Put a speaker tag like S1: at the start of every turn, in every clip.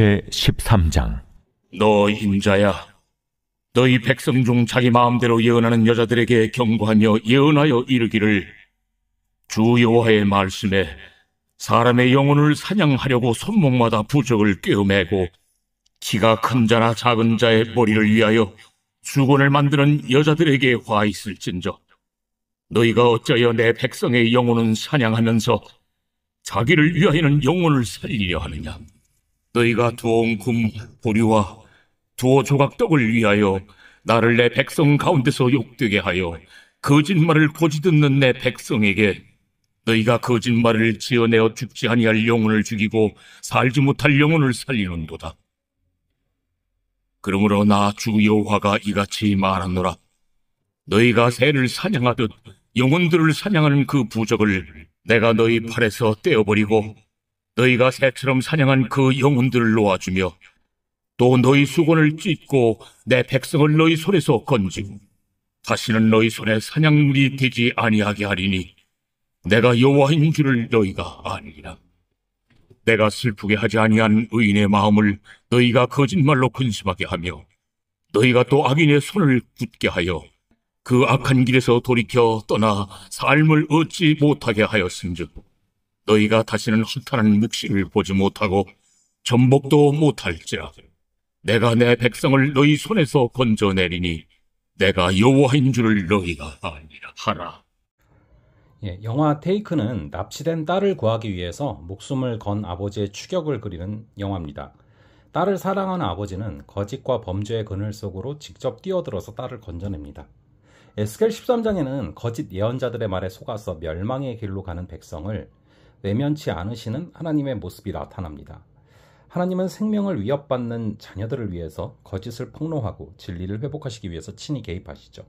S1: 제13장.
S2: 너 인자야, 너희 백성 중 자기 마음대로 예언하는 여자들에게 경고하며 예언하여 이르기를, 주 여호와의 말씀에 사람의 영혼을 사냥하려고 손목마다 부적을 꿰어매고 키가 큰 자나 작은 자의 머리를 위하여 수건을 만드는 여자들에게 화 있을진저, 너희가 어찌하여 내 백성의 영혼은 사냥하면서 자기를 위하여는 영혼을 살리려 하느냐? 너희가 두어온 금 보리와 두어 조각 떡을 위하여 나를 내 백성 가운데서 욕되게 하여 거짓말을 고지 듣는 내 백성에게 너희가 거짓말을 지어내어 죽지 아니할 영혼을 죽이고 살지 못할 영혼을 살리는도다. 그러므로 나 주 여호와가 이같이 말하노라. 너희가 새를 사냥하듯 영혼들을 사냥하는 그 부적을 내가 너희 팔에서 떼어버리고 너희가 새처럼 사냥한 그 영혼들을 놓아주며 또 너희 수건을 찢고 내 백성을 너희 손에서 건지고 다시는 너희 손에 사냥물이 되지 아니하게 하리니 내가 여호와인 줄을 너희가 아니라. 내가 슬프게 하지 아니한 의인의 마음을 너희가 거짓말로 근심하게 하며 너희가 또 악인의 손을 굳게 하여 그 악한 길에서 돌이켜 떠나 삶을 얻지 못하게 하였은즉 너희가 다시는 허탄한 묵시를 보지 못하고 전복도 못할지라. 내가 내 백성을 너희 손에서 건져내리니 내가 여호와인 줄을 너희가 아니라 하라.
S3: 영화 테이크는 납치된 딸을 구하기 위해서 목숨을 건 아버지의 추격을 그리는 영화입니다. 딸을 사랑하는 아버지는 거짓과 범죄의 그늘 속으로 직접 뛰어들어서 딸을 건져냅니다. 에스겔 13장에는 거짓 예언자들의 말에 속아서 멸망의 길로 가는 백성을 외면치 않으시는 하나님의 모습이 나타납니다. 하나님은 생명을 위협받는 자녀들을 위해서 거짓을 폭로하고 진리를 회복하시기 위해서 친히 개입하시죠.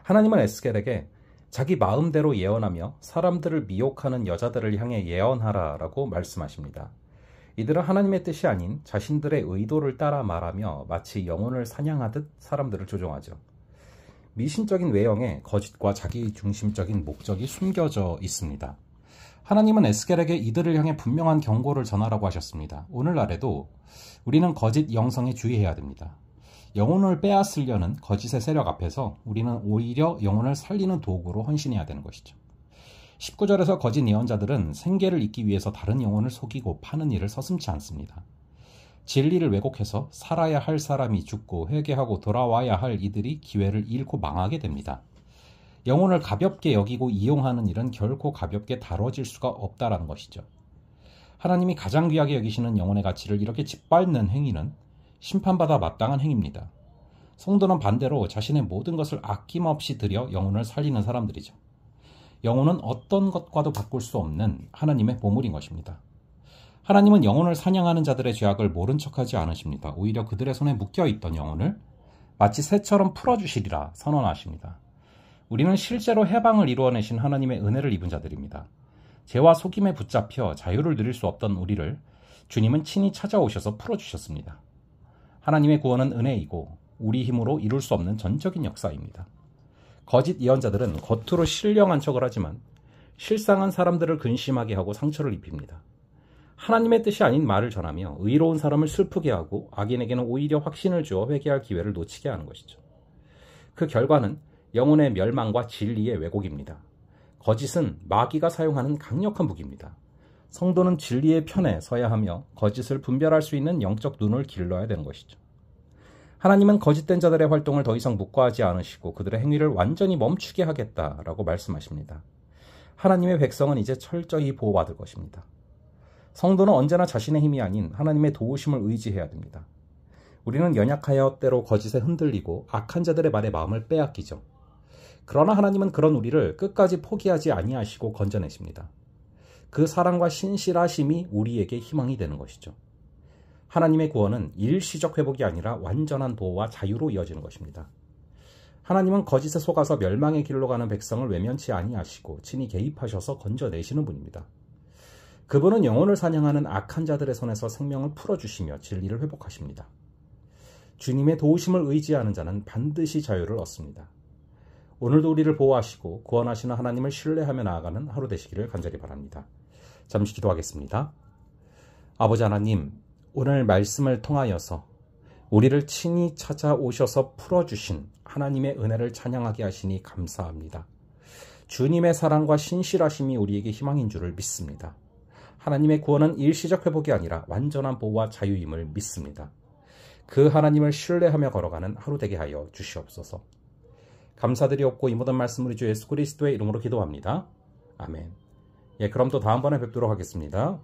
S3: 하나님은 에스겔에게 자기 마음대로 예언하며 사람들을 미혹하는 여자들을 향해 예언하라 라고 말씀하십니다. 이들은 하나님의 뜻이 아닌 자신들의 의도를 따라 말하며 마치 영혼을 사냥하듯 사람들을 조종하죠. 미신적인 외형에 거짓과 자기중심적인 목적이 숨겨져 있습니다. 하나님은 에스겔에게 이들을 향해 분명한 경고를 전하라고 하셨습니다. 오늘날에도 우리는 거짓 영성에 주의해야 됩니다. 영혼을 빼앗으려는 거짓의 세력 앞에서 우리는 오히려 영혼을 살리는 도구로 헌신해야 되는 것이죠. 19절에서 거짓 예언자들은 생계를 잇기 위해서 다른 영혼을 속이고 파는 일을 서슴지 않습니다. 진리를 왜곡해서 살아야 할 사람이 죽고 회개하고 돌아와야 할 이들이 기회를 잃고 망하게 됩니다. 영혼을 가볍게 여기고 이용하는 일은 결코 가볍게 다뤄질 수가 없다라는 것이죠. 하나님이 가장 귀하게 여기시는 영혼의 가치를 이렇게 짓밟는 행위는 심판받아 마땅한 행위입니다. 성도는 반대로 자신의 모든 것을 아낌없이 들여 영혼을 살리는 사람들이죠. 영혼은 어떤 것과도 바꿀 수 없는 하나님의 보물인 것입니다. 하나님은 영혼을 사냥하는 자들의 죄악을 모른 척하지 않으십니다. 오히려 그들의 손에 묶여있던 영혼을 마치 새처럼 풀어주시리라 선언하십니다. 우리는 실제로 해방을 이루어내신 하나님의 은혜를 입은 자들입니다. 죄와 속임에 붙잡혀 자유를 누릴 수 없던 우리를 주님은 친히 찾아오셔서 풀어주셨습니다. 하나님의 구원은 은혜이고 우리 힘으로 이룰 수 없는 전적인 역사입니다. 거짓 예언자들은 겉으로 신령한 척을 하지만 실상은 사람들을 근심하게 하고 상처를 입힙니다. 하나님의 뜻이 아닌 말을 전하며 의로운 사람을 슬프게 하고 악인에게는 오히려 확신을 주어 회개할 기회를 놓치게 하는 것이죠. 그 결과는 영혼의 멸망과 진리의 왜곡입니다. 거짓은 마귀가 사용하는 강력한 무기입니다. 성도는 진리의 편에 서야 하며 거짓을 분별할 수 있는 영적 눈을 길러야 되는 것이죠. 하나님은 거짓된 자들의 활동을 더 이상 묵과하지 않으시고 그들의 행위를 완전히 멈추게 하겠다라고 말씀하십니다. 하나님의 백성은 이제 철저히 보호받을 것입니다. 성도는 언제나 자신의 힘이 아닌 하나님의 도우심을 의지해야 됩니다. 우리는 연약하여 때로 거짓에 흔들리고 악한 자들의 말에 마음을 빼앗기죠. 그러나 하나님은 그런 우리를 끝까지 포기하지 아니하시고 건져내십니다. 그 사랑과 신실하심이 우리에게 희망이 되는 것이죠. 하나님의 구원은 일시적 회복이 아니라 완전한 보호와 자유로 이어지는 것입니다. 하나님은 거짓에 속아서 멸망의 길로 가는 백성을 외면치 아니하시고 친히 개입하셔서 건져내시는 분입니다. 그분은 영혼을 사냥하는 악한 자들의 손에서 생명을 풀어주시며 진리를 회복하십니다. 주님의 도우심을 의지하는 자는 반드시 자유를 얻습니다. 오늘도 우리를 보호하시고 구원하시는 하나님을 신뢰하며 나아가는 하루 되시기를 간절히 바랍니다. 잠시 기도하겠습니다. 아버지 하나님, 오늘 말씀을 통하여서 우리를 친히 찾아오셔서 풀어주신 하나님의 은혜를 찬양하게 하시니 감사합니다. 주님의 사랑과 신실하심이 우리에게 희망인 줄을 믿습니다. 하나님의 구원은 일시적 회복이 아니라 완전한 보호와 자유임을 믿습니다. 그 하나님을 신뢰하며 걸어가는 하루 되게 하여 주시옵소서. 감사드리옵고 이 모든 말씀을 주 예수 그리스도의 이름으로 기도합니다. 아멘. 그럼 또 다음번에 뵙도록 하겠습니다.